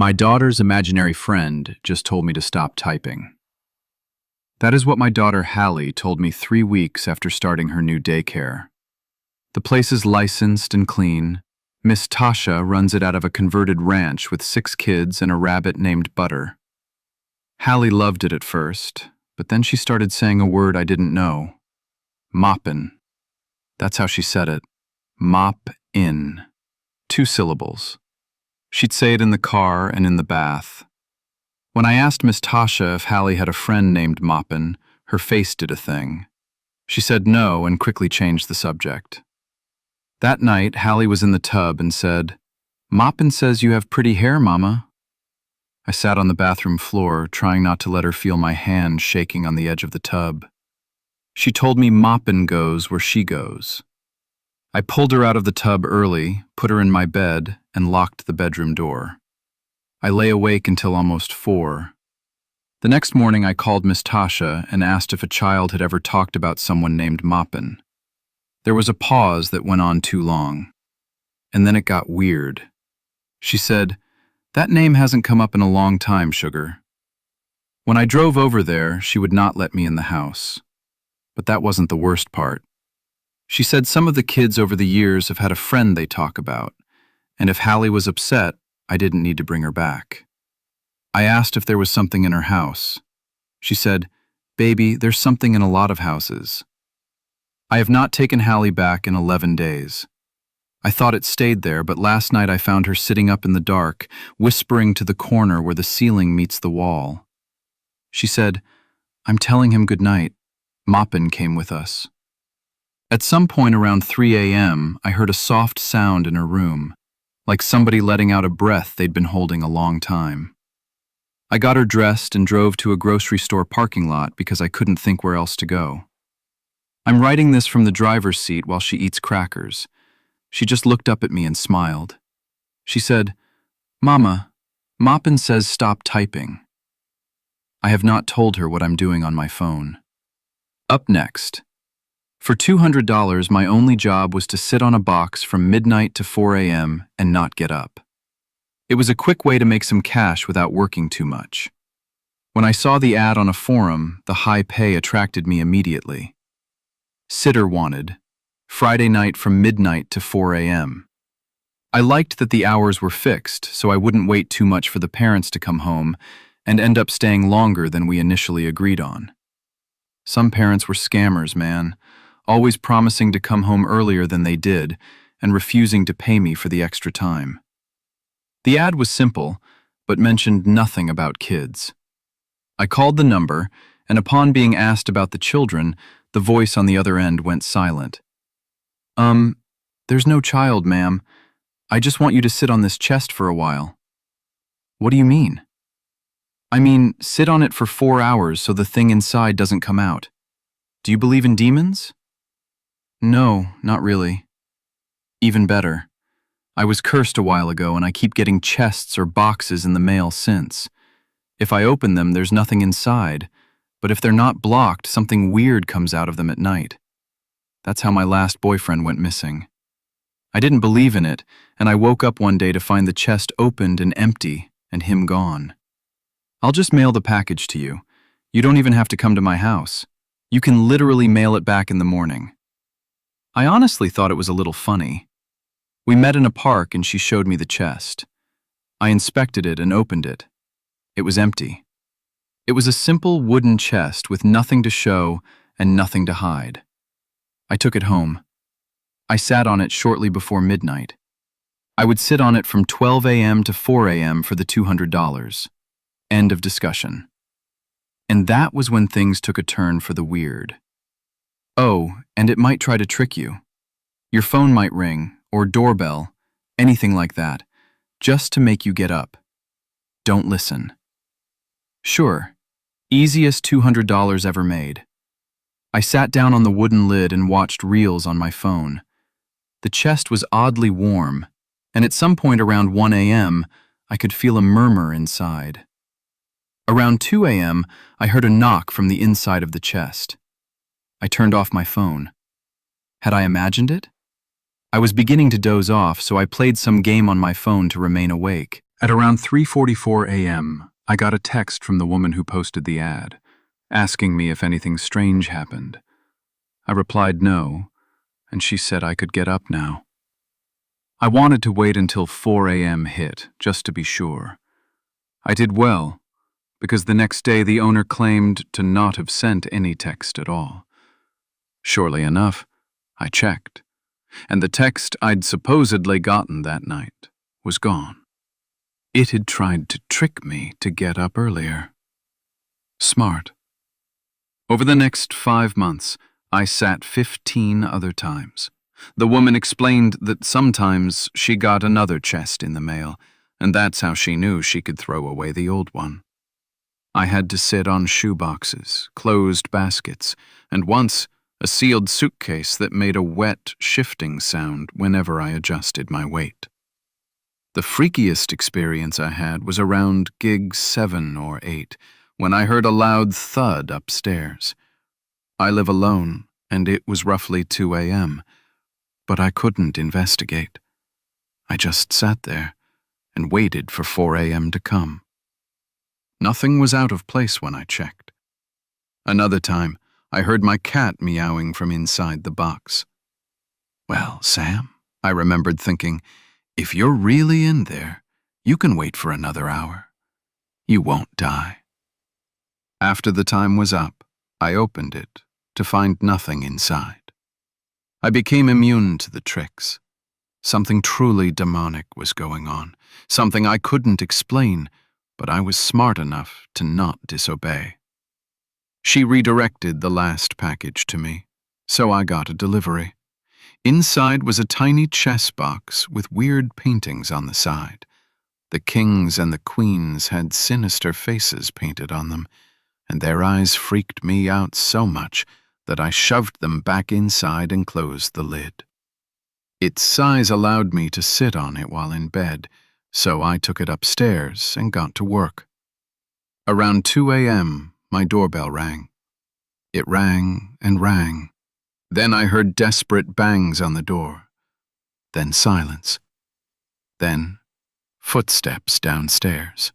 My daughter's imaginary friend just told me to stop typing. That is what my daughter Hallie told me 3 weeks after starting her new daycare. The place is licensed and clean. Miss Tasha runs it out of a converted ranch with 6 kids and a rabbit named Butter. Hallie loved it at first, but then she started saying a word I didn't know. Moppin'. That's how she said it. Mop-in. 2 syllables. She'd say it in the car and in the bath. When I asked Miss Tasha if Hallie had a friend named Moppin, her face did a thing. She said no and quickly changed the subject. That night, Hallie was in the tub and said, "Moppin says you have pretty hair, Mama." I sat on the bathroom floor, trying not to let her feel my hand shaking on the edge of the tub. She told me Moppin goes where she goes. I pulled her out of the tub early, put her in my bed, and locked the bedroom door. I lay awake until almost 4. The next morning I called Miss Tasha and asked if a child had ever talked about someone named Moppin. There was a pause that went on too long. And then it got weird. She said, "That name hasn't come up in a long time, sugar." When I drove over there, she would not let me in the house. But that wasn't the worst part. She said some of the kids over the years have had a friend they talk about, and if Hallie was upset, I didn't need to bring her back. I asked if there was something in her house. She said, "Baby, there's something in a lot of houses." I have not taken Hallie back in 11 days. I thought it stayed there, but last night I found her sitting up in the dark, whispering to the corner where the ceiling meets the wall. She said, "I'm telling him good night. Moppin came with us." At some point around 3 a.m., I heard a soft sound in her room, like somebody letting out a breath they'd been holding a long time. I got her dressed and drove to a grocery store parking lot because I couldn't think where else to go. I'm writing this from the driver's seat while she eats crackers. She just looked up at me and smiled. She said, "Mama, Moppin says stop typing." I have not told her what I'm doing on my phone. Up next. For $200, my only job was to sit on a box from midnight to 4 a.m. and not get up. It was a quick way to make some cash without working too much. When I saw the ad on a forum, the high pay attracted me immediately. Sitter wanted, Friday night from midnight to 4 a.m. I liked that the hours were fixed, so I wouldn't wait too much for the parents to come home and end up staying longer than we initially agreed on. Some parents were scammers, man, always promising to come home earlier than they did and refusing to pay me for the extra time. The ad was simple, but mentioned nothing about kids. I called the number, and upon being asked about the children, the voice on the other end went silent. There's no child, ma'am. I just want you to sit on this chest for a while." "What do you mean?" "I mean, sit on it for 4 hours so the thing inside doesn't come out. Do you believe in demons?" "No, not really." "Even better. I was cursed a while ago and I keep getting chests or boxes in the mail since. If I open them, there's nothing inside, but if they're not blocked, something weird comes out of them at night. That's how my last boyfriend went missing. I didn't believe in it, and I woke up one day to find the chest opened and empty, and him gone. I'll just mail the package to you. You don't even have to come to my house. You can literally mail it back in the morning." I honestly thought it was a little funny. We met in a park and she showed me the chest. I inspected it and opened it. It was empty. It was a simple wooden chest with nothing to show and nothing to hide. I took it home. I sat on it shortly before midnight. I would sit on it from 12 a.m. to 4 a.m. for the $200. End of discussion. And that was when things took a turn for the weird. Oh, and it might try to trick you. Your phone might ring, or doorbell, anything like that, just to make you get up. Don't listen. Sure, easiest $200 ever made. I sat down on the wooden lid and watched reels on my phone. The chest was oddly warm, and at some point around 1 a.m., I could feel a murmur inside. Around 2 a.m., I heard a knock from the inside of the chest. I turned off my phone. Had I imagined it? I was beginning to doze off, so I played some game on my phone to remain awake. At around 3:44 a.m., I got a text from the woman who posted the ad, asking me if anything strange happened. I replied no, and she said I could get up now. I wanted to wait until 4 a.m. hit, just to be sure. I did well, because the next day the owner claimed to not have sent any text at all. Surely enough, I checked, and the text I'd supposedly gotten that night was gone. It had tried to trick me to get up earlier. Smart. Over the next 5 months, I sat 15 other times. The woman explained that sometimes she got another chest in the mail, and that's how she knew she could throw away the old one. I had to sit on shoeboxes, closed baskets, and once a sealed suitcase that made a wet, shifting sound whenever I adjusted my weight. The freakiest experience I had was around gig 7 or 8, when I heard a loud thud upstairs. I live alone, and it was roughly 2 a.m., but I couldn't investigate. I just sat there and waited for 4 a.m. to come. Nothing was out of place when I checked. Another time, I heard my cat meowing from inside the box. Well, Sam, I remembered thinking, if you're really in there, you can wait for another hour. You won't die. After the time was up, I opened it to find nothing inside. I became immune to the tricks. Something truly demonic was going on, something I couldn't explain, but I was smart enough to not disobey. She redirected the last package to me, so I got a delivery. Inside was a tiny chess box with weird paintings on the side. The kings and the queens had sinister faces painted on them, and their eyes freaked me out so much that I shoved them back inside and closed the lid. Its size allowed me to sit on it while in bed, so I took it upstairs and got to work. Around 2 a.m., my doorbell rang. It rang and rang. Then I heard desperate bangs on the door. Then silence. Then footsteps downstairs.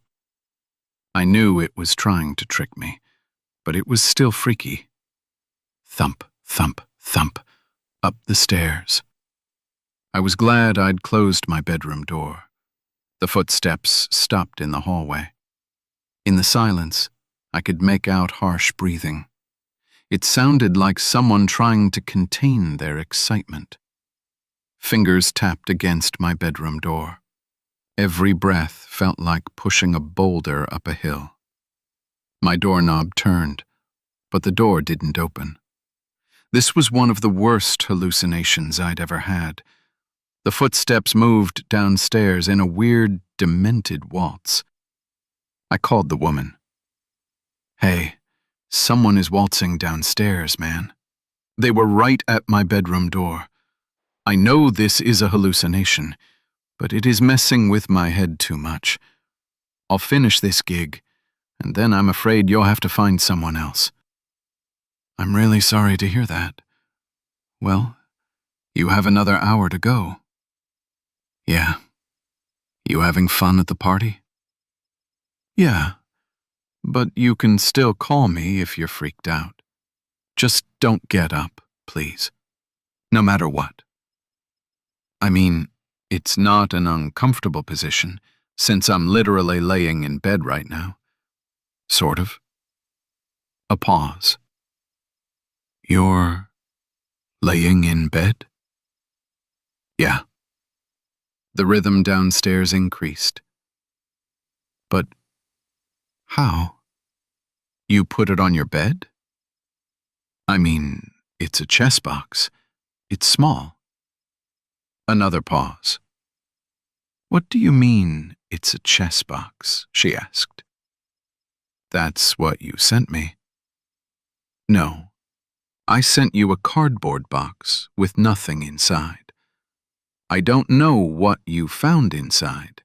I knew it was trying to trick me, but it was still freaky. Thump, thump, thump, up the stairs. I was glad I'd closed my bedroom door. The footsteps stopped in the hallway. In the silence, I could make out harsh breathing. It sounded like someone trying to contain their excitement. Fingers tapped against my bedroom door. Every breath felt like pushing a boulder up a hill. My doorknob turned, but the door didn't open. This was one of the worst hallucinations I'd ever had. The footsteps moved downstairs in a weird, demented waltz. I called the woman. Hey, someone is waltzing downstairs, man. They were right at my bedroom door. I know this is a hallucination, but it is messing with my head too much. I'll finish this gig, and then I'm afraid you'll have to find someone else. I'm really sorry to hear that. Well, you have another hour to go. Yeah. You having fun at the party? Yeah, but you can still call me if you're freaked out. Just don't get up, please. No matter what. I mean, it's not an uncomfortable position, since I'm literally laying in bed right now. Sort of. A pause. You're laying in bed? Yeah. The rhythm downstairs increased. But how? You put it on your bed? I mean, it's a chess box. It's small. Another pause. What do you mean, it's a chess box? She asked. That's what you sent me. No. I sent you a cardboard box with nothing inside. I don't know what you found inside,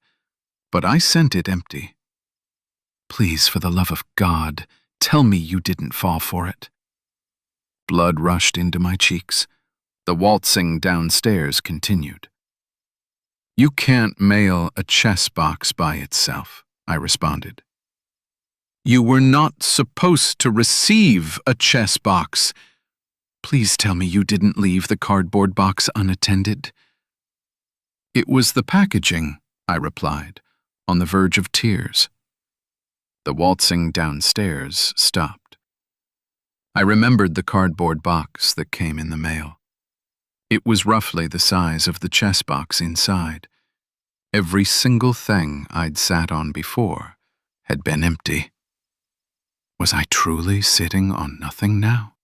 but I sent it empty. Please, for the love of God, tell me you didn't fall for it. Blood rushed into my cheeks. The waltzing downstairs continued. You can't mail a chess box by itself, I responded. You were not supposed to receive a chess box. Please tell me you didn't leave the cardboard box unattended. It was the packaging, I replied, on the verge of tears. The waltzing downstairs stopped. I remembered the cardboard box that came in the mail. It was roughly the size of the chess box inside. Every single thing I'd sat on before had been empty. Was I truly sitting on nothing now?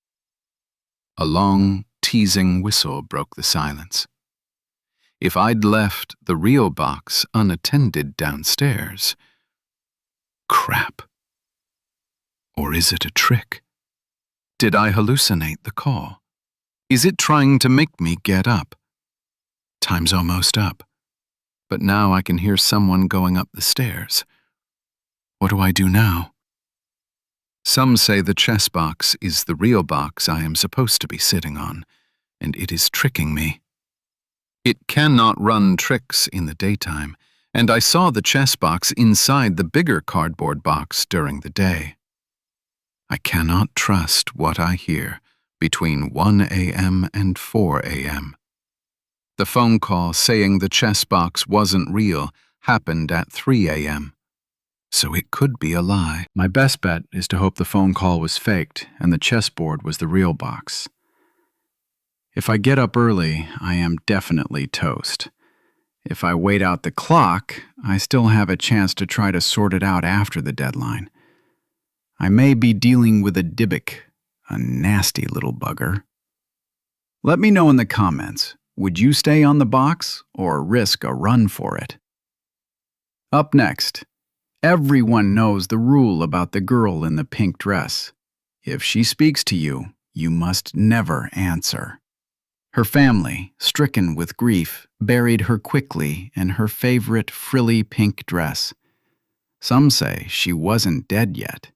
A long, teasing whistle broke the silence. If I'd left the real box unattended downstairs, crap. Or is it a trick? Did I hallucinate the call? Is it trying to make me get up? Time's almost up, but now I can hear someone going up the stairs. What do I do now? Some say the chess box is the real box I am supposed to be sitting on, and it is tricking me. It cannot run tricks in the daytime, and I saw the chess box inside the bigger cardboard box during the day. I cannot trust what I hear between 1 a.m. and 4 a.m. The phone call saying the chess box wasn't real happened at 3 a.m. So it could be a lie. My best bet is to hope the phone call was faked and the chessboard was the real box. If I get up early, I am definitely toast. If I wait out the clock, I still have a chance to try to sort it out after the deadline. I may be dealing with a Dybbuk, a nasty little bugger. Let me know in the comments, would you stay on the box or risk a run for it? Up next. Everyone knows the rule about the girl in the pink dress. If she speaks to you, you must never answer. Her family, stricken with grief, buried her quickly in her favorite frilly pink dress. Some say she wasn't dead yet.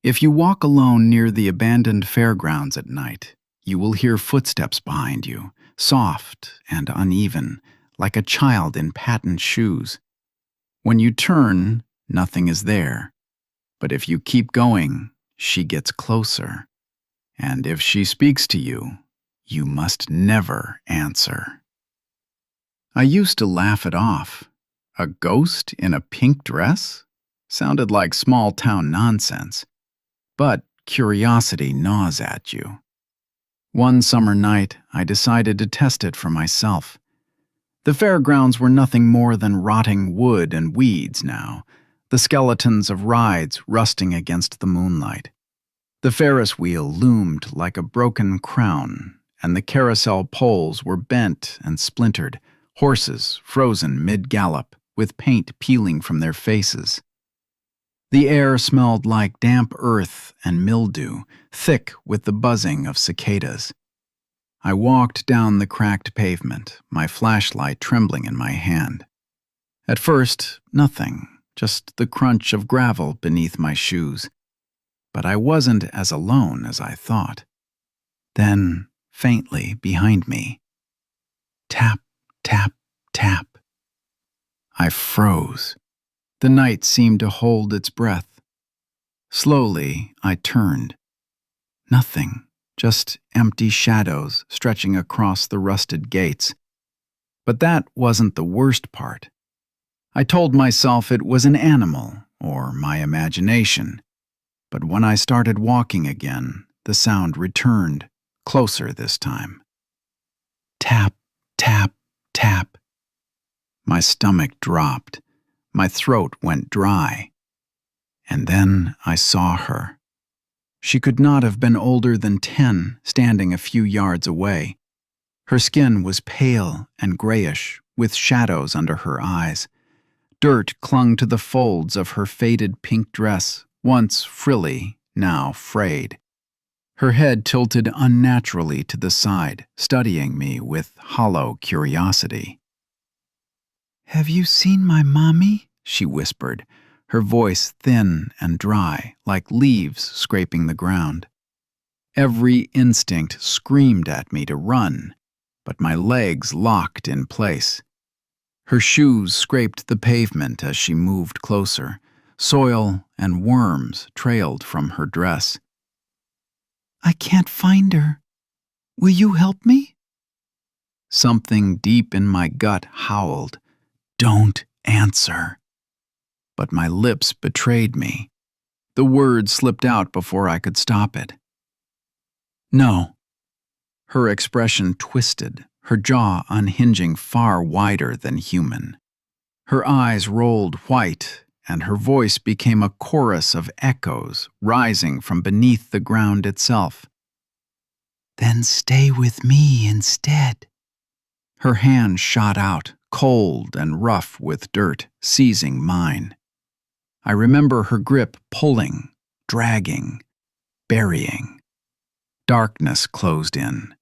If you walk alone near the abandoned fairgrounds at night, you will hear footsteps behind you, soft and uneven, like a child in patent shoes. When you turn, nothing is there. But if you keep going, she gets closer. And if she speaks to you, you must never answer. I used to laugh it off. A ghost in a pink dress? Sounded like small-town nonsense. But curiosity gnaws at you. One summer night, I decided to test it for myself. The fairgrounds were nothing more than rotting wood and weeds now, the skeletons of rides rusting against the moonlight. The Ferris wheel loomed like a broken crown, and the carousel poles were bent and splintered, horses frozen mid-gallop, with paint peeling from their faces. The air smelled like damp earth and mildew, thick with the buzzing of cicadas. I walked down the cracked pavement, my flashlight trembling in my hand. At first, nothing, just the crunch of gravel beneath my shoes. But I wasn't as alone as I thought. Then, faintly behind me, tap, tap, tap. I froze. The night seemed to hold its breath. Slowly, I turned. Nothing, just empty shadows stretching across the rusted gates. But that wasn't the worst part. I told myself it was an animal, or my imagination. But when I started walking again, the sound returned, closer this time. Tap, tap, tap. My stomach dropped. My throat went dry. And then I saw her. She could not have been older than 10, standing a few yards away. Her skin was pale and grayish, with shadows under her eyes. Dirt clung to the folds of her faded pink dress, once frilly, now frayed. Her head tilted unnaturally to the side, studying me with hollow curiosity. "Have you seen my mommy?" she whispered, her voice thin and dry, like leaves scraping the ground. Every instinct screamed at me to run, but my legs locked in place. Her shoes scraped the pavement as she moved closer. Soil and worms trailed from her dress. "I can't find her. Will you help me?" Something deep in my gut howled, "Don't answer." But my lips betrayed me. The word slipped out before I could stop it. "No." Her expression twisted, her jaw unhinging far wider than human. Her eyes rolled white, and her voice became a chorus of echoes rising from beneath the ground itself. "Then stay with me instead." Her hand shot out, cold and rough with dirt, seizing mine. I remember her grip pulling, dragging, burying. Darkness closed in.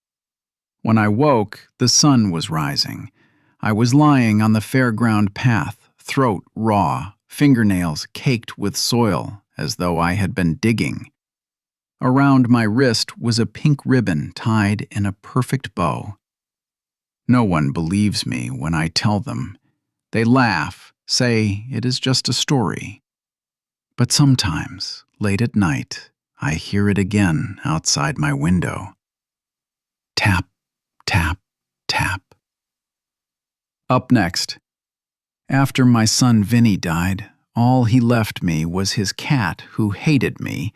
When I woke, the sun was rising. I was lying on the fairground path, throat raw, fingernails caked with soil, as though I had been digging. Around my wrist was a pink ribbon tied in a perfect bow. No one believes me when I tell them. They laugh, say it is just a story. But sometimes, late at night, I hear it again outside my window. Tap, tap, tap. Up next. After my son Vinny died, all he left me was his cat who hated me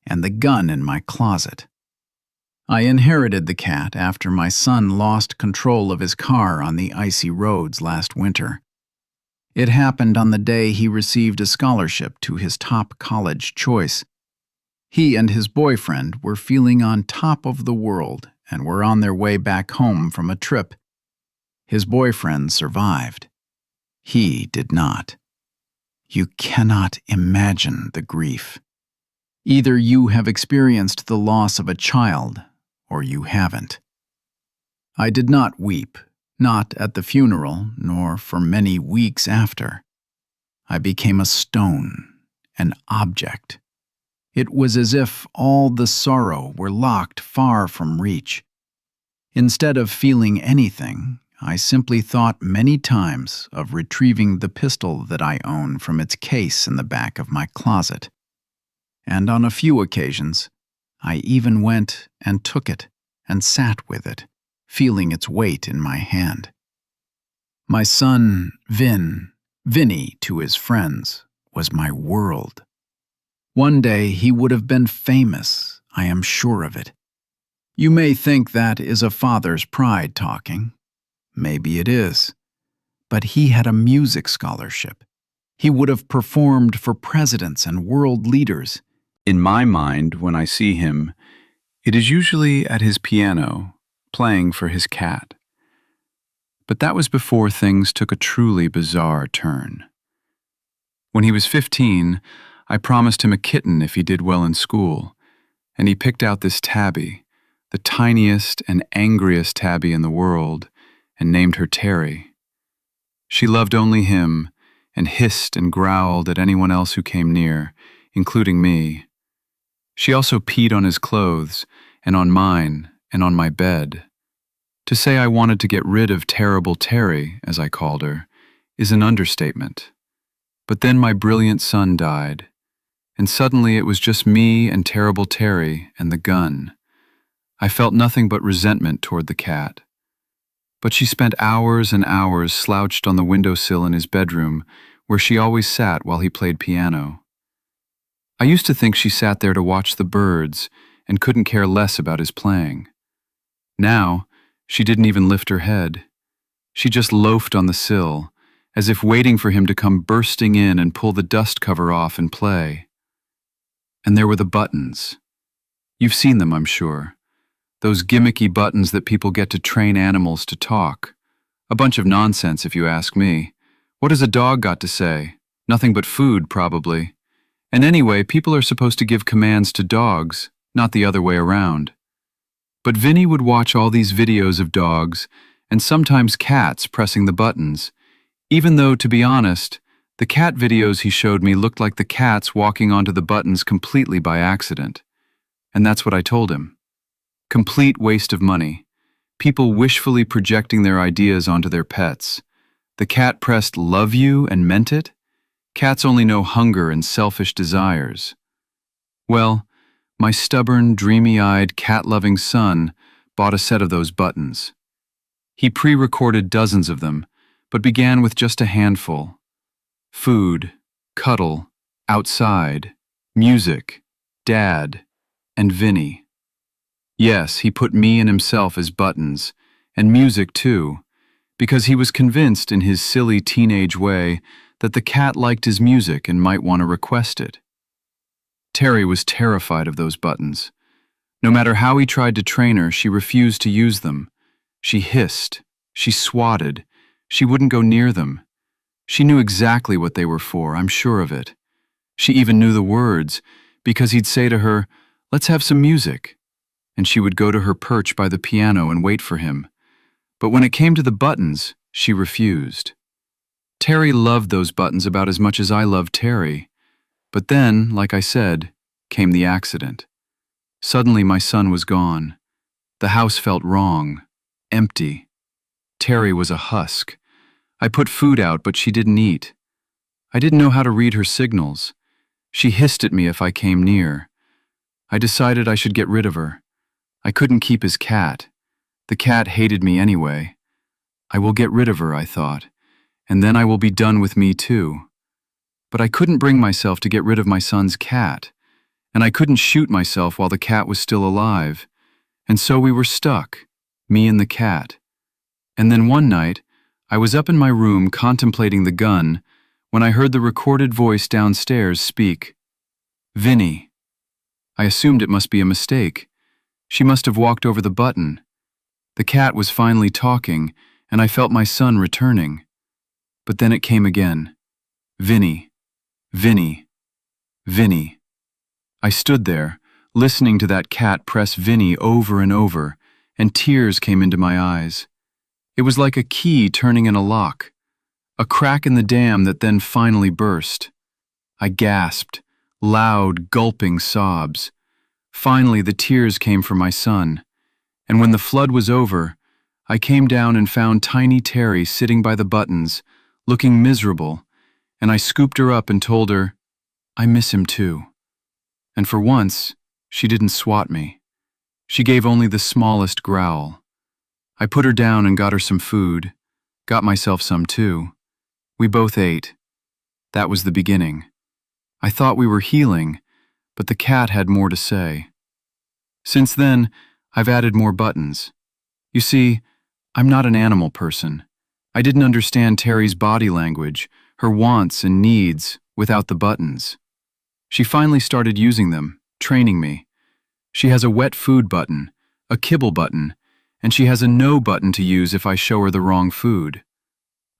and the gun in my closet. I inherited the cat after my son lost control of his car on the icy roads last winter. It happened on the day he received a scholarship to his top college choice. He and his boyfriend were feeling on top of the world and were on their way back home from a trip. His boyfriend survived. He did not. You cannot imagine the grief. Either you have experienced the loss of a child, or you haven't. I did not weep, not at the funeral, nor for many weeks after. I became a stone, an object. It was as if all the sorrow were locked far from reach. Instead of feeling anything, I simply thought many times of retrieving the pistol that I own from its case in the back of my closet. And on a few occasions, I even went and took it and sat with it, feeling its weight in my hand. My son, Vinny to his friends, was my world. One day he would have been famous, I am sure of it. You may think that is a father's pride talking. Maybe it is. But he had a music scholarship. He would have performed for presidents and world leaders. In my mind, when I see him, it is usually at his piano, playing for his cat. But that was before things took a truly bizarre turn. When he was 15, I promised him a kitten if he did well in school, and he picked out this tabby, the tiniest and angriest tabby in the world, and named her Terry. She loved only him and hissed and growled at anyone else who came near, including me. She also peed on his clothes and on mine and on my bed. To say I wanted to get rid of Terrible Terry, as I called her, is an understatement. But then my brilliant son died, and suddenly it was just me and Terrible Terry and the gun. I felt nothing but resentment toward the cat. But she spent hours and hours slouched on the windowsill in his bedroom, where she always sat while he played piano. I used to think she sat there to watch the birds and couldn't care less about his playing. Now, she didn't even lift her head. She just loafed on the sill, as if waiting for him to come bursting in and pull the dust cover off and play. And there were the buttons. You've seen them, I'm sure. Those gimmicky buttons that people get to train animals to talk. A bunch of nonsense, if you ask me. What has a dog got to say? Nothing but food, probably. And anyway, people are supposed to give commands to dogs, not the other way around. But Vinny would watch all these videos of dogs, and sometimes cats pressing the buttons, even though, to be honest, the cat videos he showed me looked like the cats walking onto the buttons completely by accident. And that's what I told him. Complete waste of money. People wishfully projecting their ideas onto their pets. The cat pressed "love you" and meant it? Cats only know hunger and selfish desires. Well, my stubborn, dreamy-eyed, cat-loving son bought a set of those buttons. He pre-recorded dozens of them, but began with just a handful. Food, cuddle, outside, music, dad, and Vinny. Yes, he put me and himself as buttons, and music too, because he was convinced in his silly teenage way that the cat liked his music and might want to request it. Terry was terrified of those buttons. No matter how he tried to train her, she refused to use them. She hissed, she swatted, she wouldn't go near them. She knew exactly what they were for, I'm sure of it. She even knew the words, because he'd say to her, "Let's have some music." And she would go to her perch by the piano and wait for him. But when it came to the buttons, she refused. Terry loved those buttons about as much as I loved Terry. But then, like I said, came the accident. Suddenly my son was gone. The house felt wrong, empty. Terry was a husk. I put food out, but she didn't eat. I didn't know how to read her signals. She hissed at me if I came near. I decided I should get rid of her. I couldn't keep his cat. The cat hated me anyway. I will get rid of her, I thought, and then I will be done with me too. But I couldn't bring myself to get rid of my son's cat, and I couldn't shoot myself while the cat was still alive. And so we were stuck, me and the cat. And then one night, I was up in my room contemplating the gun when I heard the recorded voice downstairs speak. "Vinny." I assumed it must be a mistake. She must have walked over the button. The cat was finally talking, and I felt my son returning. But then it came again. "Vinny, Vinny, Vinny." I stood there, listening to that cat press Vinny over and over, and tears came into my eyes. It was like a key turning in a lock, a crack in the dam that then finally burst. I gasped, loud, gulping sobs. Finally, the tears came from my son, and when the flood was over, I came down and found tiny Terry sitting by the buttons, looking miserable, and I scooped her up and told her, "I miss him too." And for once, she didn't swat me. She gave only the smallest growl. I put her down and got her some food, got myself some too. We both ate. That was the beginning. I thought we were healing, but the cat had more to say. Since then, I've added more buttons. You see, I'm not an animal person. I didn't understand Terry's body language, her wants and needs, without the buttons. She finally started using them, training me. She has a wet food button, a kibble button, and she has a no button to use if I show her the wrong food.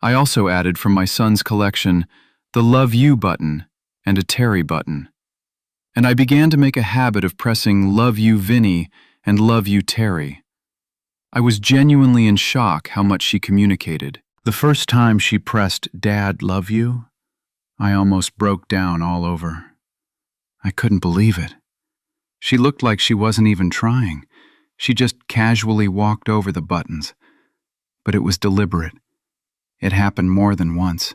I also added from my son's collection the love you button and a Terry button. And I began to make a habit of pressing love you Vinny and love you Terry. I was genuinely in shock how much she communicated. The first time she pressed "Dad, love you," I almost broke down all over. I couldn't believe it. She looked like she wasn't even trying. She just casually walked over the buttons. But it was deliberate. It happened more than once.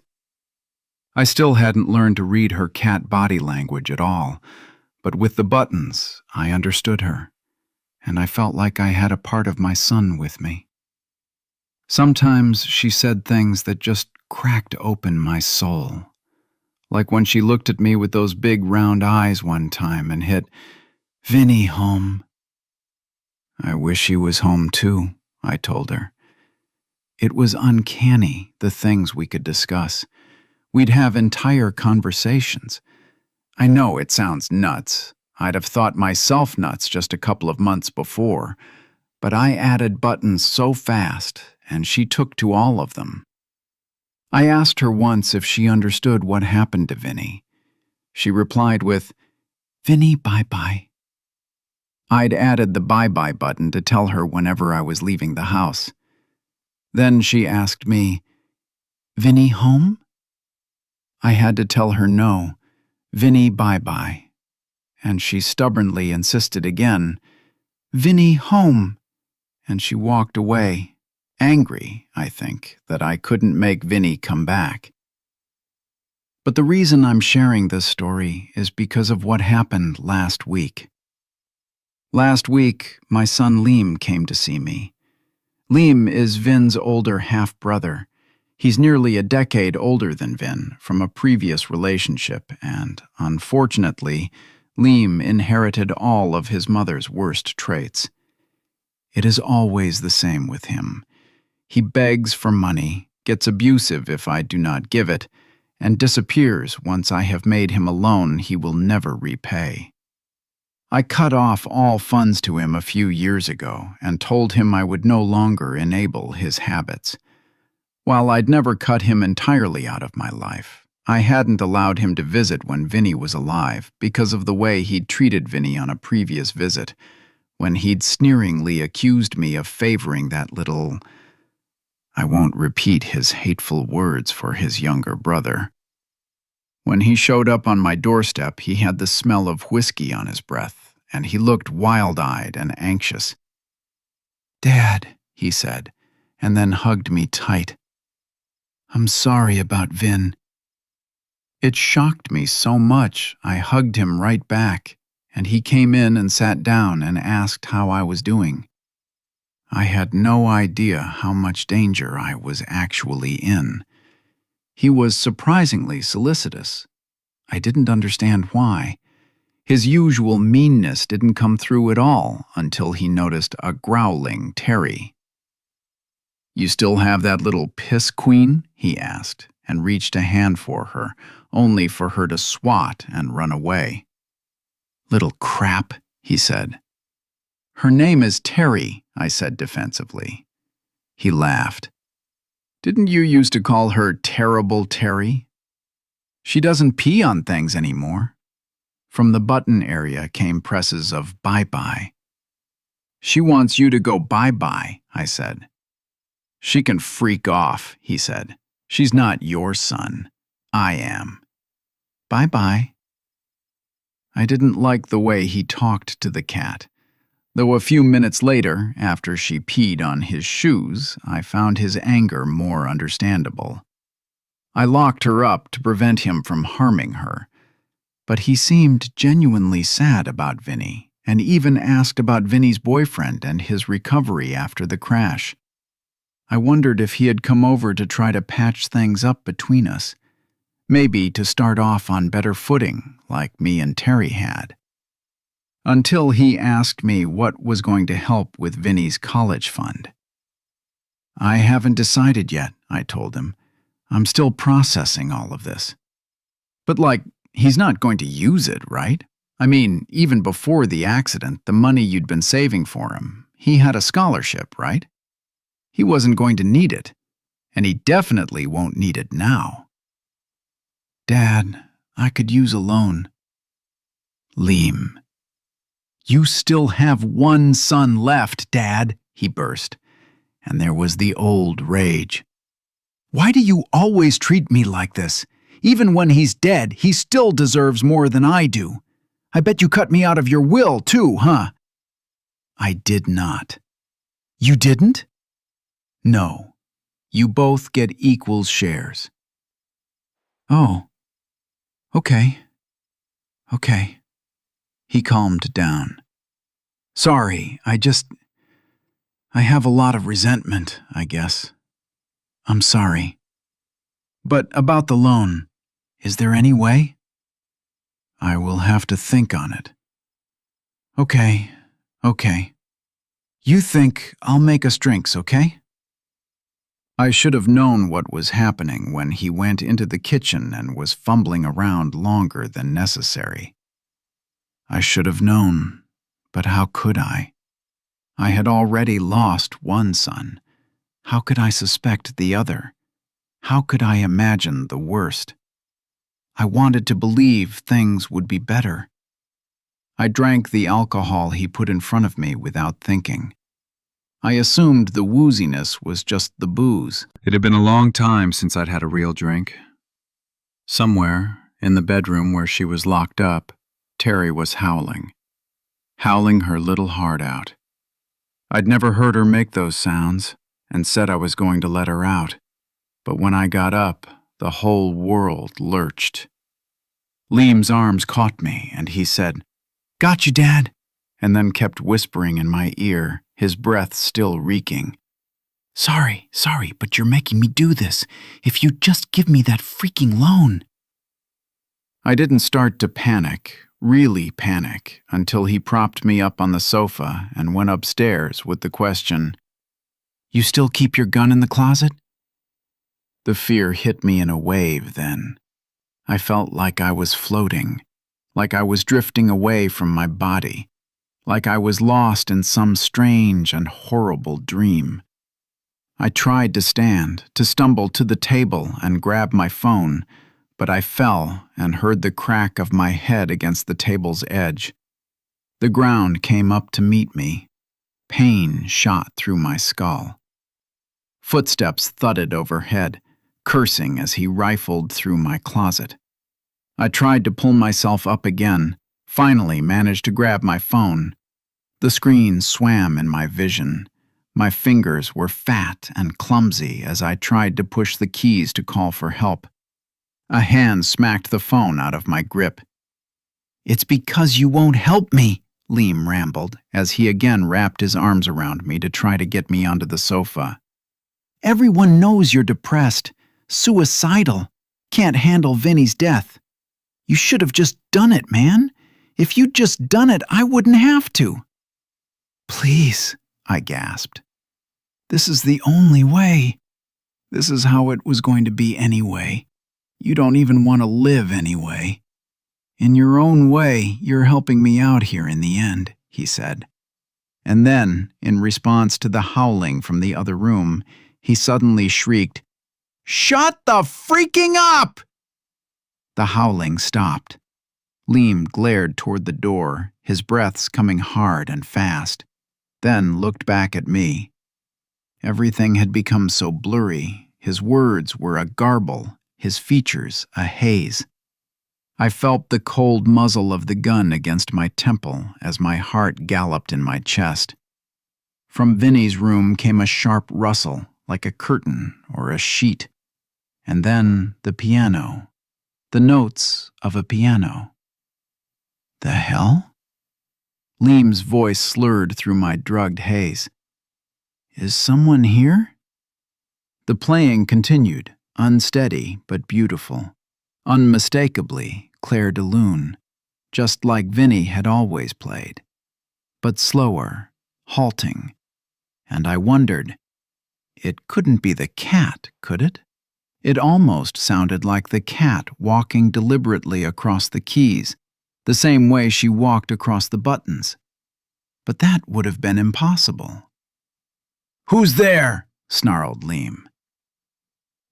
I still hadn't learned to read her cat body language at all, but with the buttons, I understood her, and I felt like I had a part of my son with me. Sometimes she said things that just cracked open my soul, like when she looked at me with those big round eyes one time and hit, "Vinny home." I wish he was home too, I told her. It was uncanny, the things we could discuss. We'd have entire conversations. I know it sounds nuts. I'd have thought myself nuts just a couple of months before, but I added buttons so fast, and she took to all of them. I asked her once if she understood what happened to Vinny. She replied with, "Vinny, bye-bye." I'd added the bye-bye button to tell her whenever I was leaving the house. Then she asked me, "Vinny home?" I had to tell her no, "Vinny bye-bye." And she stubbornly insisted again, "Vinny home," and she walked away, Angry, I think, that I couldn't make Vinny come back. But the reason I'm sharing this story is because of what happened last week. Last week, my son Liam came to see me. Liam is Vin's older half-brother. He's nearly a decade older than Vin from a previous relationship, and, unfortunately, Liam inherited all of his mother's worst traits. It is always the same with him. He begs for money, gets abusive if I do not give it, and disappears once I have made him a loan he will never repay. I cut off all funds to him a few years ago and told him I would no longer enable his habits. While I'd never cut him entirely out of my life, I hadn't allowed him to visit when Vinny was alive because of the way he'd treated Vinny on a previous visit, when he'd sneeringly accused me of favoring that little... I won't repeat his hateful words for his younger brother. When he showed up on my doorstep, he had the smell of whiskey on his breath, and he looked wild-eyed and anxious. "Dad," he said, and then hugged me tight. "I'm sorry about Vin." It shocked me so much, I hugged him right back, and he came in and sat down and asked how I was doing. I had no idea how much danger I was actually in. He was surprisingly solicitous. I didn't understand why. His usual meanness didn't come through at all until he noticed a growling Terry. "You still have that little piss queen?" he asked, and reached a hand for her, only for her to swat and run away. "Little crap," he said. "Her name is Terry," I said defensively. He laughed. "Didn't you used to call her Terrible Terry? She doesn't pee on things anymore." From the button area came presses of bye-bye. "She wants you to go bye-bye," I said. "She can freak off," he said. "She's not your son. I am. Bye-bye." I didn't like the way he talked to the cat. Though a few minutes later, after she peed on his shoes, I found his anger more understandable. I locked her up to prevent him from harming her, but he seemed genuinely sad about Vinny, and even asked about Vinny's boyfriend and his recovery after the crash. I wondered if he had come over to try to patch things up between us, maybe to start off on better footing, like me and Terry had. Until he asked me what was going to help with Vinny's college fund. "I haven't decided yet," I told him. "I'm still processing all of this." "But he's not going to use it, right? I mean, even before the accident, the money you'd been saving for him, he had a scholarship, right? He wasn't going to need it, and he definitely won't need it now." "Dad, I could use a loan." "Liam, you still have one son left, Dad," he burst, and there was the old rage. "Why do you always treat me like this? Even when he's dead, he still deserves more than I do. I bet you cut me out of your will, too, huh?" "I did not." "You didn't?" "No. You both get equal shares." "Oh. Okay. Okay." He calmed down. "Sorry, I have a lot of resentment, I guess. I'm sorry. But about the loan, is there any way?" "I will have to think on it." Okay. You think I'll make us drinks, okay?" I should have known what was happening when he went into the kitchen and was fumbling around longer than necessary. I should have known, but how could I? I had already lost one son. How could I suspect the other? How could I imagine the worst? I wanted to believe things would be better. I drank the alcohol he put in front of me without thinking. I assumed the wooziness was just the booze. It had been a long time since I'd had a real drink. Somewhere, in the bedroom where she was locked up, Terry was howling her little heart out. I'd never heard her make those sounds, and said I was going to let her out. But when I got up, the whole world lurched. Liam's arms caught me, and he said, "Got you, Dad," and then kept whispering in my ear, his breath still reeking. Sorry, but you're making me do this. If you just give me that freaking loan." I didn't start to panic, really panic, until he propped me up on the sofa and went upstairs with the question, "You still keep your gun in the closet?" The fear hit me in a wave then. I felt like I was floating, like I was drifting away from my body, like I was lost in some strange and horrible dream. I tried to stand, to stumble to the table and grab my phone, but I fell and heard the crack of my head against the table's edge. The ground came up to meet me. Pain shot through my skull. Footsteps thudded overhead, cursing as he rifled through my closet. I tried to pull myself up again, finally managed to grab my phone. The screen swam in my vision. My fingers were fat and clumsy as I tried to push the keys to call for help. A hand smacked the phone out of my grip. "It's because you won't help me," Liam rambled, as he again wrapped his arms around me to try to get me onto the sofa. "Everyone knows you're depressed, suicidal, can't handle Vinny's death. You should have just done it, man. If you'd just done it, I wouldn't have to." "Please," I gasped. "This is the only way. This is how it was going to be anyway. You don't even want to live anyway. In your own way, you're helping me out here in the end," he said. And then, in response to the howling from the other room, he suddenly shrieked, "Shut the freaking up!" The howling stopped. Liam glared toward the door, his breaths coming hard and fast, then looked back at me. Everything had become so blurry, his words were a garble, his features a haze. I felt the cold muzzle of the gun against my temple as my heart galloped in my chest. From Vinny's room came a sharp rustle, like a curtain or a sheet. And then the piano, the notes of a piano. The hell? Liam's voice slurred through my drugged haze. "Is someone here?" The playing continued, unsteady but beautiful, unmistakably Claire de Lune, just like Vinny had always played, but slower, halting, and I wondered, it couldn't be the cat, could it? It almost sounded like the cat walking deliberately across the keys, the same way she walked across the buttons. But that would have been impossible. "Who's there?" snarled Liam.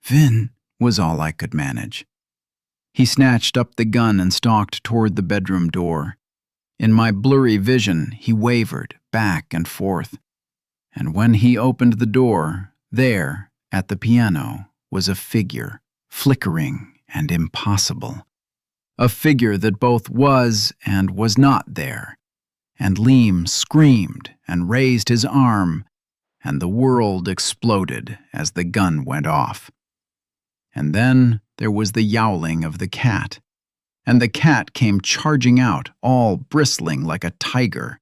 "Vin," was all I could manage. He snatched up the gun and stalked toward the bedroom door. In my blurry vision, he wavered back and forth. And when he opened the door, there, at the piano, was a figure, flickering and impossible. A figure that both was and was not there. And Liam screamed and raised his arm, and the world exploded as the gun went off. And then there was the yowling of the cat, and the cat came charging out, all bristling like a tiger,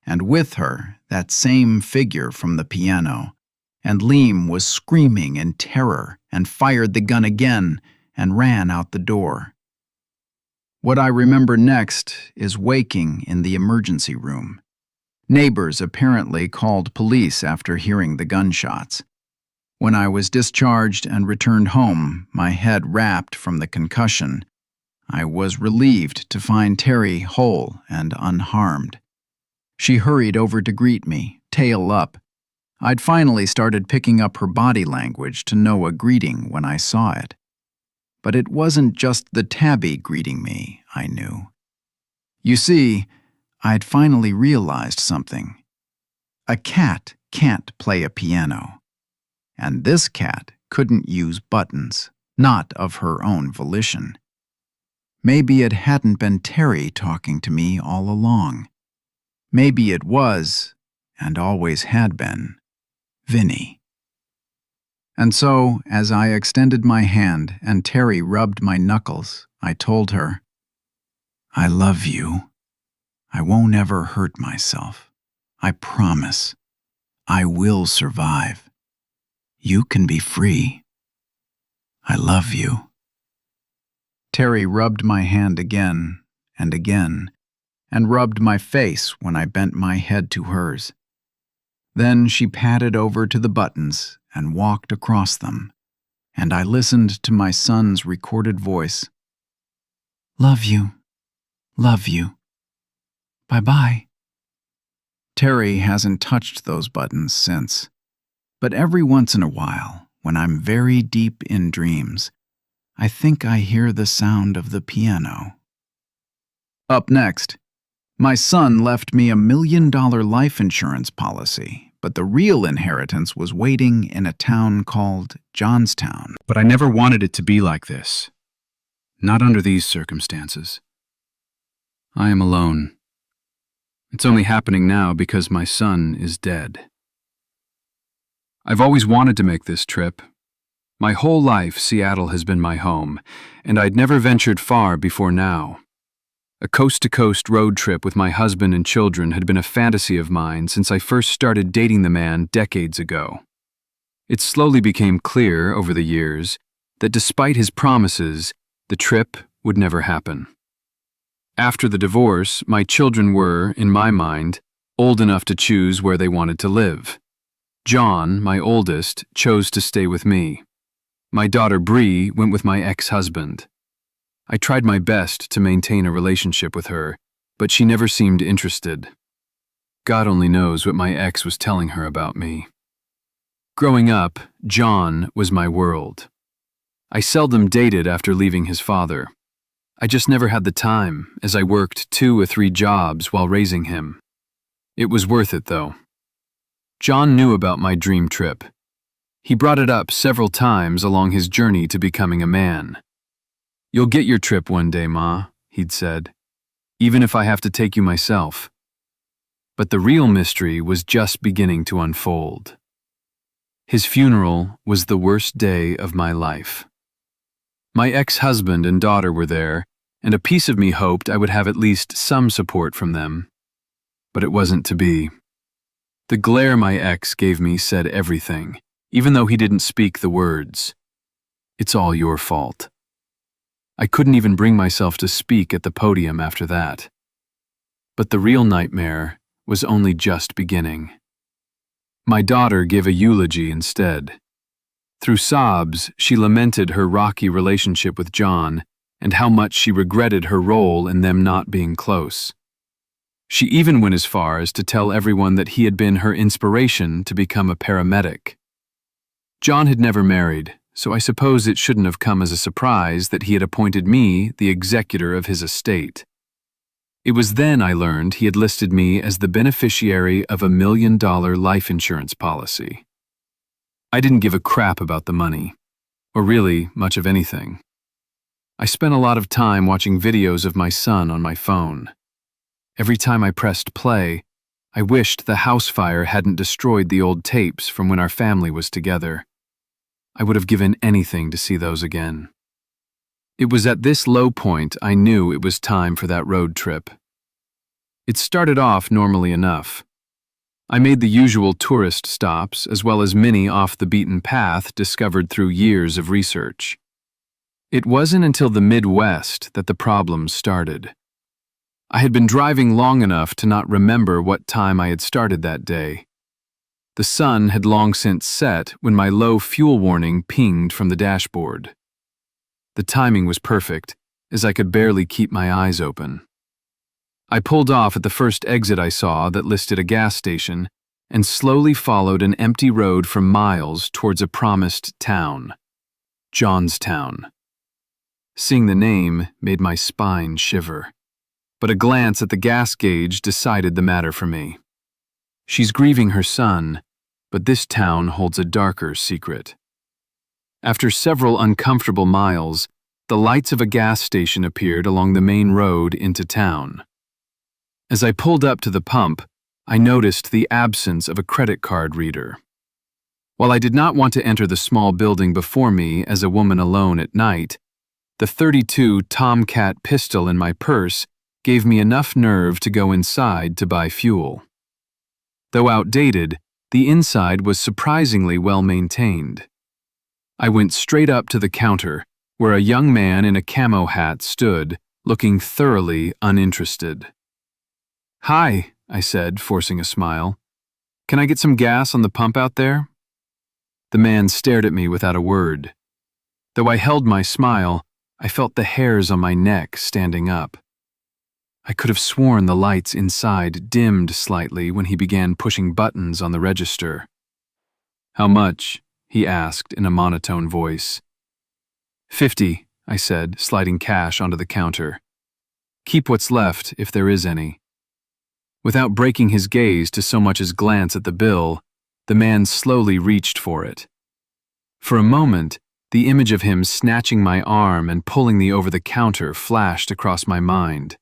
and with her that same figure from the piano, and Liam was screaming in terror and fired the gun again and ran out the door. What I remember next is waking in the emergency room. Neighbors apparently called police after hearing the gunshots. When I was discharged and returned home, my head wrapped from the concussion, I was relieved to find Terry whole and unharmed. She hurried over to greet me, tail up. I'd finally started picking up her body language to know a greeting when I saw it. But it wasn't just the tabby greeting me, I knew. You see, I'd finally realized something. A cat can't play a piano. And this cat couldn't use buttons, not of her own volition. Maybe it hadn't been Terry talking to me all along. Maybe it was, and always had been, Vinny. And so, as I extended my hand and Terry rubbed my knuckles, I told her, "I love you. I won't ever hurt myself. I promise. I will survive. You can be free. I love you." Terry rubbed my hand again and rubbed my face when I bent my head to hers. Then she padded over to the buttons and walked across them, and I listened to my son's recorded voice. "Love you. Love you. Bye-bye." Terry hasn't touched those buttons since, but every once in a while, when I'm very deep in dreams, I think I hear the sound of the piano. Up next, my son left me $1 million life insurance policy, but the real inheritance was waiting in a town called Johnstown. But I never wanted it to be like this. Not under these circumstances. I am alone. It's only happening now because my son is dead. I've always wanted to make this trip. My whole life, Seattle has been my home, and I'd never ventured far before now. A coast-to-coast road trip with my husband and children had been a fantasy of mine since I first started dating the man decades ago. It slowly became clear over the years that despite his promises, the trip would never happen. After the divorce, my children were, in my mind, old enough to choose where they wanted to live. John, my oldest, chose to stay with me. My daughter Bree went with my ex-husband. I tried my best to maintain a relationship with her, but she never seemed interested. God only knows what my ex was telling her about me. Growing up, John was my world. I seldom dated after leaving his father. I just never had the time, as I worked 2 or 3 jobs while raising him. It was worth it, though. John knew about my dream trip. He brought it up several times along his journey to becoming a man. "You'll get your trip one day, Ma," he'd said, "even if I have to take you myself." But the real mystery was just beginning to unfold. His funeral was the worst day of my life. My ex-husband and daughter were there, and a piece of me hoped I would have at least some support from them. But it wasn't to be. The glare my ex gave me said everything, even though he didn't speak the words. "It's all your fault." I couldn't even bring myself to speak at the podium after that. But the real nightmare was only just beginning. My daughter gave a eulogy instead. Through sobs, she lamented her rocky relationship with John and how much she regretted her role in them not being close. She even went as far as to tell everyone that he had been her inspiration to become a paramedic. John had never married, so I suppose it shouldn't have come as a surprise that he had appointed me the executor of his estate. It was then I learned he had listed me as the beneficiary of $1 million life insurance policy. I didn't give a crap about the money, or really much of anything. I spent a lot of time watching videos of my son on my phone. Every time I pressed play, I wished the house fire hadn't destroyed the old tapes from when our family was together. I would have given anything to see those again. It was at this low point I knew it was time for that road trip. It started off normally enough. I made the usual tourist stops as well as many off-the-beaten path discovered through years of research. It wasn't until the Midwest that the problems started. I had been driving long enough to not remember what time I had started that day. The sun had long since set when my low fuel warning pinged from the dashboard. The timing was perfect, as I could barely keep my eyes open. I pulled off at the first exit I saw that listed a gas station and slowly followed an empty road for miles towards a promised town, Johnstown. Seeing the name made my spine shiver, but a glance at the gas gauge decided the matter for me. She's grieving her son, but this town holds a darker secret. After several uncomfortable miles, the lights of a gas station appeared along the main road into town. As I pulled up to the pump, I noticed the absence of a credit card reader. While I did not want to enter the small building before me as a woman alone at night, the .32 Tomcat pistol in my purse gave me enough nerve to go inside to buy fuel. Though outdated, the inside was surprisingly well maintained. I went straight up to the counter, where a young man in a camo hat stood, looking thoroughly uninterested. "Hi," I said, forcing a smile. "Can I get some gas on the pump out there?" The man stared at me without a word. Though I held my smile, I felt the hairs on my neck standing up. I could have sworn the lights inside dimmed slightly when he began pushing buttons on the register. "How much?" he asked in a monotone voice. "50, I said, sliding cash onto the counter. "Keep what's left, if there is any." Without breaking his gaze to so much as glance at the bill, the man slowly reached for it. For a moment, the image of him snatching my arm and pulling me over the counter flashed across my mind.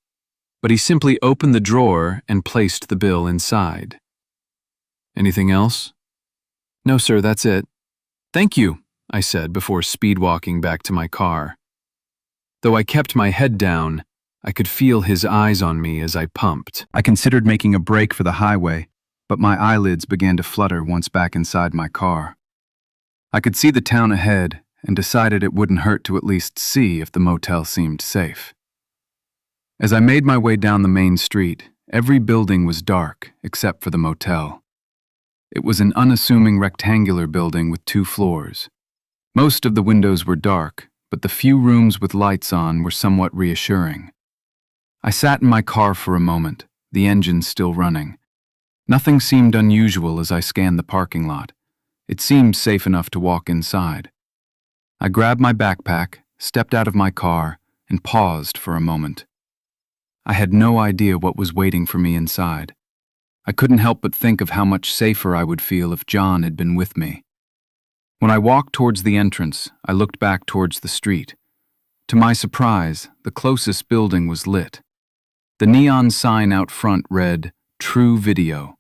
But he simply opened the drawer and placed the bill inside. "Anything else?" "No, sir, that's it." "Thank you," I said before speed-walking back to my car. Though I kept my head down, I could feel his eyes on me as I pumped. I considered making a break for the highway, but my eyelids began to flutter once back inside my car. I could see the town ahead and decided it wouldn't hurt to at least see if the motel seemed safe. As I made my way down the main street, every building was dark except for the motel. It was an unassuming rectangular building with 2 floors. Most of the windows were dark, but the few rooms with lights on were somewhat reassuring. I sat in my car for a moment, the engine still running. Nothing seemed unusual as I scanned the parking lot. It seemed safe enough to walk inside. I grabbed my backpack, stepped out of my car, and paused for a moment. I had no idea what was waiting for me inside. I couldn't help but think of how much safer I would feel if John had been with me. When I walked towards the entrance, I looked back towards the street. To my surprise, the closest building was lit. The neon sign out front read, "True Video."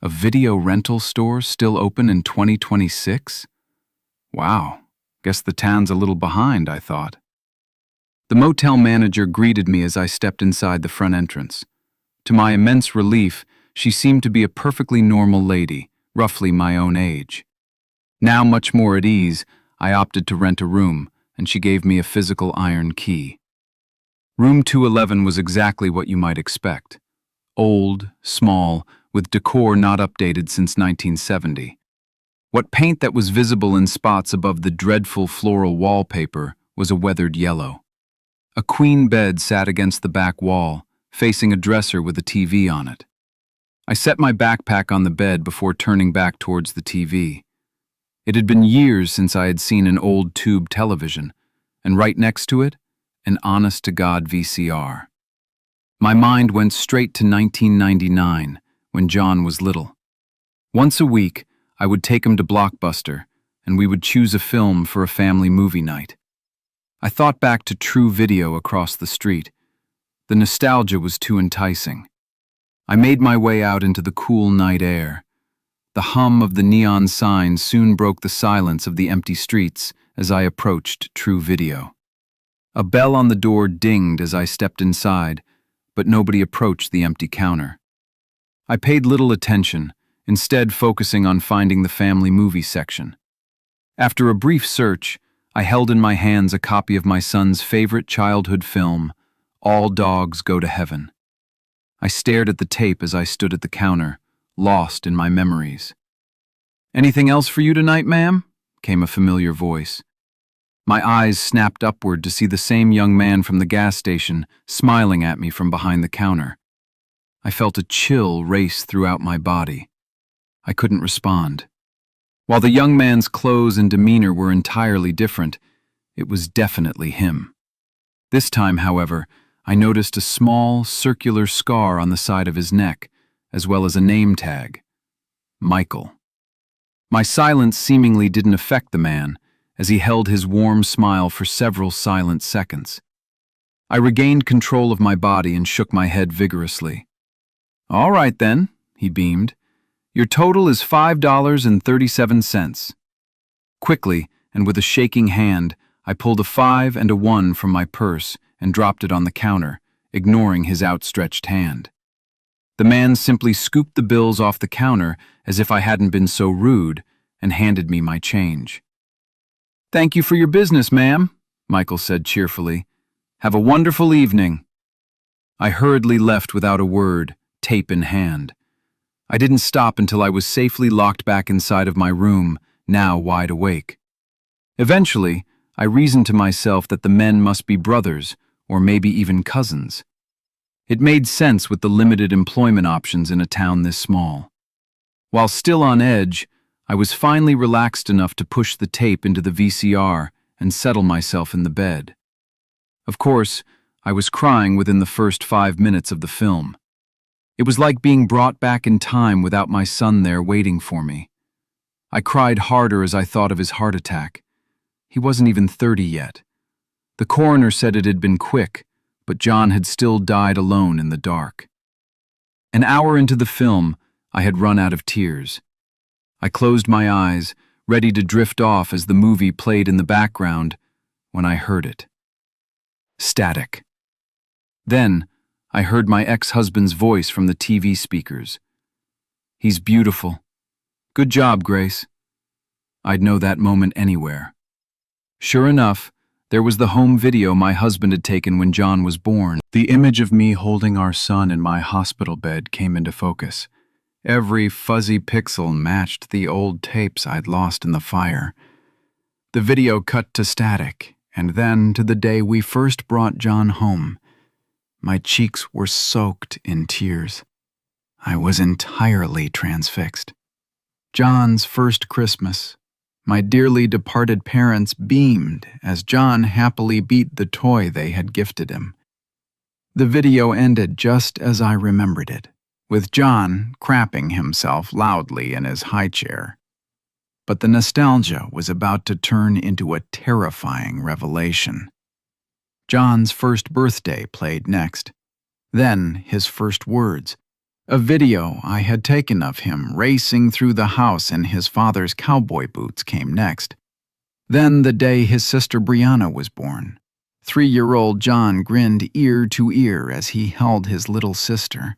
A video rental store still open in 2026? Wow, guess the town's a little behind, I thought. The motel manager greeted me as I stepped inside the front entrance. To my immense relief, she seemed to be a perfectly normal lady, roughly my own age. Now much more at ease, I opted to rent a room, and she gave me a physical iron key. Room 211 was exactly what you might expect. Old, small, with decor not updated since 1970. What paint that was visible in spots above the dreadful floral wallpaper was a weathered yellow. A queen bed sat against the back wall, facing a dresser with a TV on it. I set my backpack on the bed before turning back towards the TV. It had been years since I had seen an old tube television, and right next to it, an honest-to-God VCR. My mind went straight to 1999, when John was little. Once a week, I would take him to Blockbuster, and we would choose a film for a family movie night. I thought back to True Video across the street. The nostalgia was too enticing. I made my way out into the cool night air. The hum of the neon sign soon broke the silence of the empty streets as I approached True Video. A bell on the door dinged as I stepped inside, but nobody approached the empty counter. I paid little attention, instead focusing on finding the family movie section. After a brief search, I held in my hands a copy of my son's favorite childhood film, All Dogs Go to Heaven. I stared at the tape as I stood at the counter, lost in my memories. "Anything else for you tonight, ma'am?" came a familiar voice. My eyes snapped upward to see the same young man from the gas station smiling at me from behind the counter. I felt a chill race throughout my body. I couldn't respond. While the young man's clothes and demeanor were entirely different, it was definitely him. This time, however, I noticed a small, circular scar on the side of his neck, as well as a name tag. Michael. My silence seemingly didn't affect the man, as he held his warm smile for several silent seconds. I regained control of my body and shook my head vigorously. "All right then," he beamed. Your total is $5.37. Quickly, and with a shaking hand, I pulled a 5 and a 1 from my purse and dropped it on the counter, ignoring his outstretched hand. The man simply scooped the bills off the counter as if I hadn't been so rude and handed me my change. "Thank you for your business, ma'am," Michael said cheerfully. "Have a wonderful evening." I hurriedly left without a word, tape in hand. I didn't stop until I was safely locked back inside of my room, now wide awake. Eventually, I reasoned to myself that the men must be brothers, or maybe even cousins. It made sense with the limited employment options in a town this small. While still on edge, I was finally relaxed enough to push the tape into the VCR and settle myself in the bed. Of course, I was crying within the first 5 minutes of the film. It was like being brought back in time without my son there waiting for me. I cried harder as I thought of his heart attack. He wasn't even 30 yet. The coroner said it had been quick, but John had still died alone in the dark. An hour into the film, I had run out of tears. I closed my eyes, ready to drift off as the movie played in the background, when I heard it. Static. Then, I heard my ex-husband's voice from the TV speakers. "He's beautiful. Good job, Grace." I'd know that moment anywhere. Sure enough, there was the home video my husband had taken when John was born. The image of me holding our son in my hospital bed came into focus. Every fuzzy pixel matched the old tapes I'd lost in the fire. The video cut to static, and then to the day we first brought John home. My cheeks were soaked in tears. I was entirely transfixed. John's first Christmas. My dearly departed parents beamed as John happily beat the toy they had gifted him. The video ended just as I remembered it, with John crapping himself loudly in his high chair. But the nostalgia was about to turn into a terrifying revelation. John's first birthday played next. Then his first words. A video I had taken of him racing through the house in his father's cowboy boots came next. Then the day his sister Brianna was born. 3-year-old John grinned ear to ear as he held his little sister.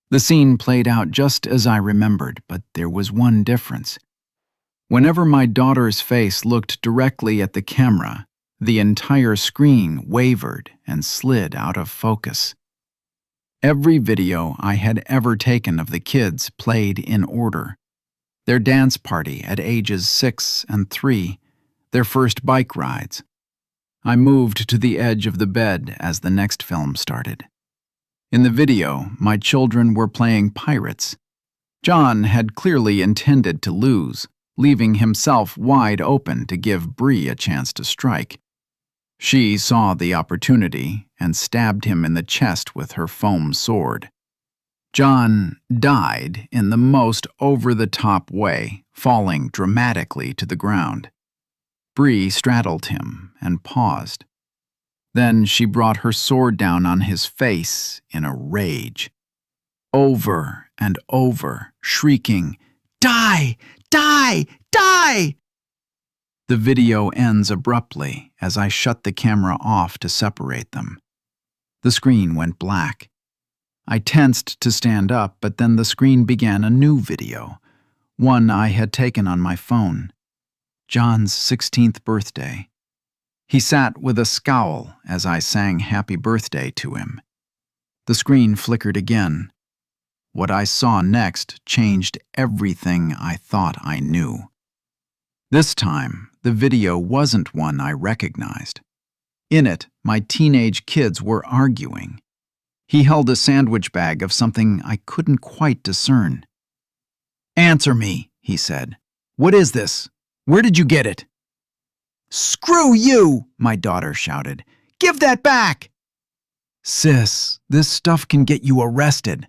The scene played out just as I remembered, but there was one difference. Whenever my daughter's face looked directly at the camera, the entire screen wavered and slid out of focus. Every video I had ever taken of the kids played in order. Their dance party at ages 6 and 3, their first bike rides. I moved to the edge of the bed as the next film started. In the video, my children were playing pirates. John had clearly intended to lose, leaving himself wide open to give Bree a chance to strike. She saw the opportunity and stabbed him in the chest with her foam sword. John died in the most over-the-top way, falling dramatically to the ground. Bree straddled him and paused. Then she brought her sword down on his face in a rage. Over and over, shrieking, "Die! Die! Die!" The video ends abruptly as I shut the camera off to separate them. The screen went black. I tensed to stand up, but then the screen began a new video, one I had taken on my phone. John's 16th birthday. He sat with a scowl as I sang happy birthday to him. The screen flickered again. What I saw next changed everything I thought I knew. This time, the video wasn't one I recognized. In it, my teenage kids were arguing. He held a sandwich bag of something I couldn't quite discern. "Answer me," he said. "What is this? Where did you get it?" "Screw you!" my daughter shouted. "Give that back!" "Sis, this stuff can get you arrested."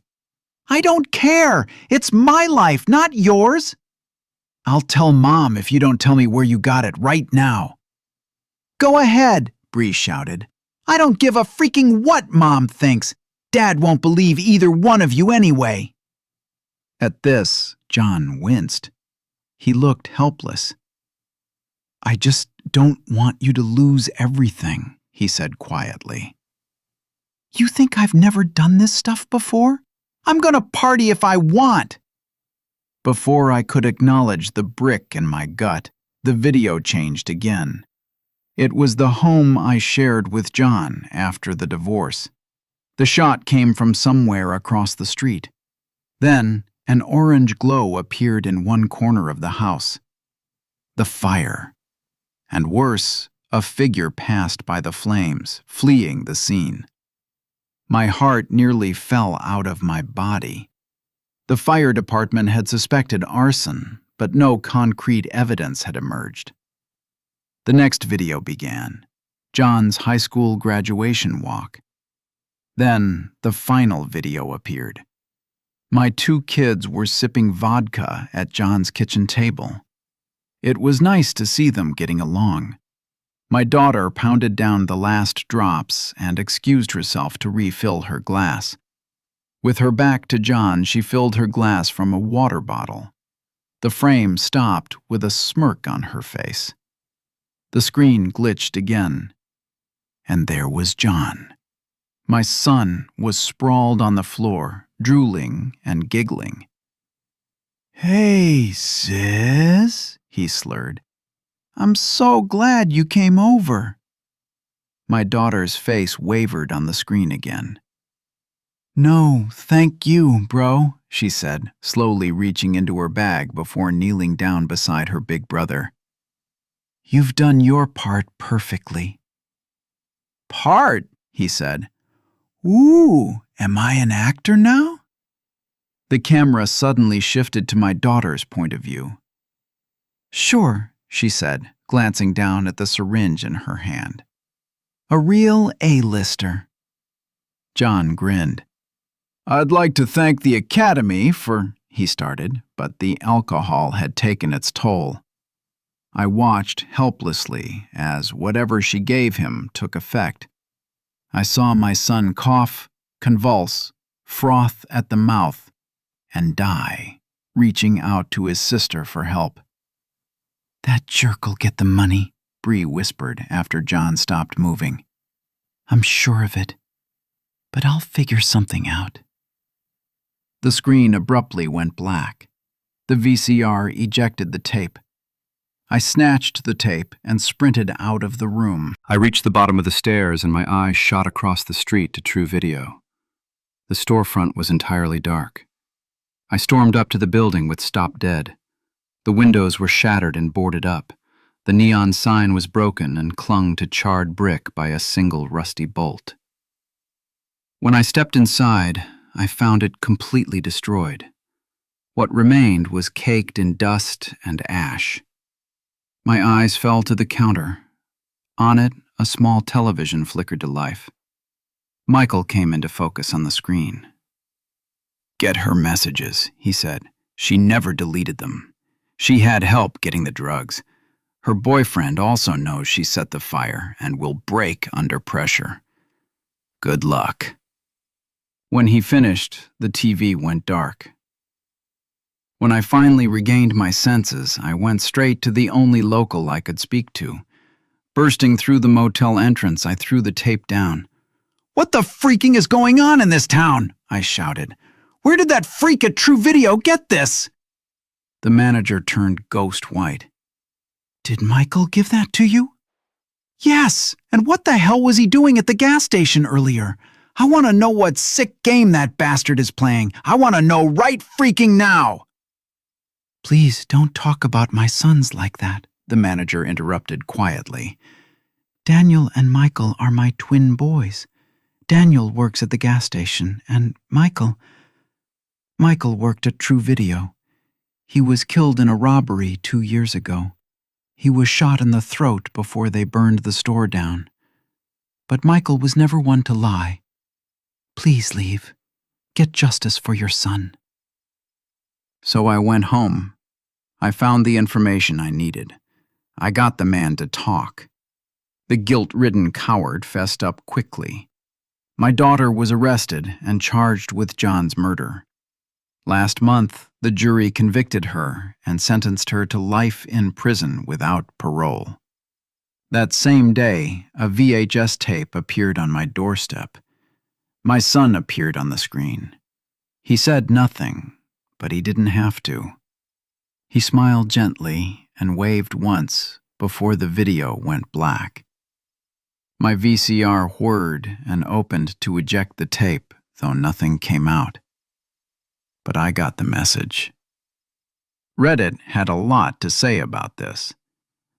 "I don't care! It's my life, not yours!" "I'll tell Mom if you don't tell me where you got it right now." "Go ahead," Bree shouted. "I don't give a freaking what Mom thinks. Dad won't believe either one of you anyway." At this, John winced. He looked helpless. "I just don't want you to lose everything," he said quietly. "You think I've never done this stuff before? I'm gonna party if I want." Before I could acknowledge the brick in my gut, the video changed again. It was the home I shared with John after the divorce. The shot came from somewhere across the street. Then, an orange glow appeared in one corner of the house. The fire. And worse, a figure passed by the flames, fleeing the scene. My heart nearly fell out of my body. The fire department had suspected arson, but no concrete evidence had emerged. The next video began, John's high school graduation walk. Then the final video appeared. My 2 kids were sipping vodka at John's kitchen table. It was nice to see them getting along. My daughter pounded down the last drops and excused herself to refill her glass. With her back to John, she filled her glass from a water bottle. The frame stopped with a smirk on her face. The screen glitched again. And there was John. My son was sprawled on the floor, drooling and giggling. "Hey, sis," he slurred. "I'm so glad you came over." My daughter's face wavered on the screen again. "No, thank you, bro," she said, slowly reaching into her bag before kneeling down beside her big brother. "You've done your part perfectly." "Part?" he said. "Ooh, am I an actor now?" The camera suddenly shifted to my daughter's point of view. "Sure," she said, glancing down at the syringe in her hand. "A real A-lister." John grinned. "I'd like to thank the Academy for," he started, but the alcohol had taken its toll. I watched helplessly as whatever she gave him took effect. I saw my son cough, convulse, froth at the mouth, and die, reaching out to his sister for help. "That jerk'll get the money," Bree whispered after John stopped moving. "I'm sure of it, but I'll figure something out." The screen abruptly went black. The VCR ejected the tape. I snatched the tape and sprinted out of the room. I reached the bottom of the stairs and my eyes shot across the street to True Video. The storefront was entirely dark. I stormed up to the building with "Stop Dead." The windows were shattered and boarded up. The neon sign was broken and clung to charred brick by a single rusty bolt. When I stepped inside, I found it completely destroyed. What remained was caked in dust and ash. My eyes fell to the counter. On it, a small television flickered to life. Michael came into focus on the screen. "Get her messages," he said. "She never deleted them. She had help getting the drugs. Her boyfriend also knows she set the fire and will break under pressure. Good luck." When he finished, the TV went dark. When I finally regained my senses, I went straight to the only local I could speak to. Bursting through the motel entrance, I threw the tape down. "What the freaking is going on in this town?" I shouted. "Where did that freak at True Video get this?" The manager turned ghost white. "Did Michael give that to you?" "Yes, and what the hell was he doing at the gas station earlier? I want to know what sick game that bastard is playing. I want to know right freaking now." "Please don't talk about my sons like that," the manager interrupted quietly. "Daniel and Michael are my twin boys. Daniel works at the gas station, and Michael worked at True Video. He was killed in a robbery 2 years ago. He was shot in the throat before they burned the store down. But Michael was never one to lie. Please leave. Get justice for your son." So I went home. I found the information I needed. I got the man to talk. The guilt-ridden coward fessed up quickly. My daughter was arrested and charged with John's murder. Last month, the jury convicted her and sentenced her to life in prison without parole. That same day, a VHS tape appeared on my doorstep. My son appeared on the screen. He said nothing, but he didn't have to. He smiled gently and waved once before the video went black. My VCR whirred and opened to eject the tape, though nothing came out. But I got the message. Reddit had a lot to say about this.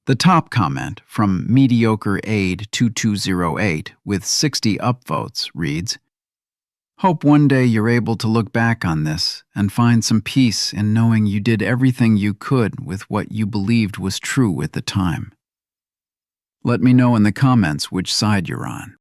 The top comment from Mediocre Aid 2208 with 60 upvotes reads, "Hope one day you're able to look back on this and find some peace in knowing you did everything you could with what you believed was true at the time." Let me know in the comments which side you're on.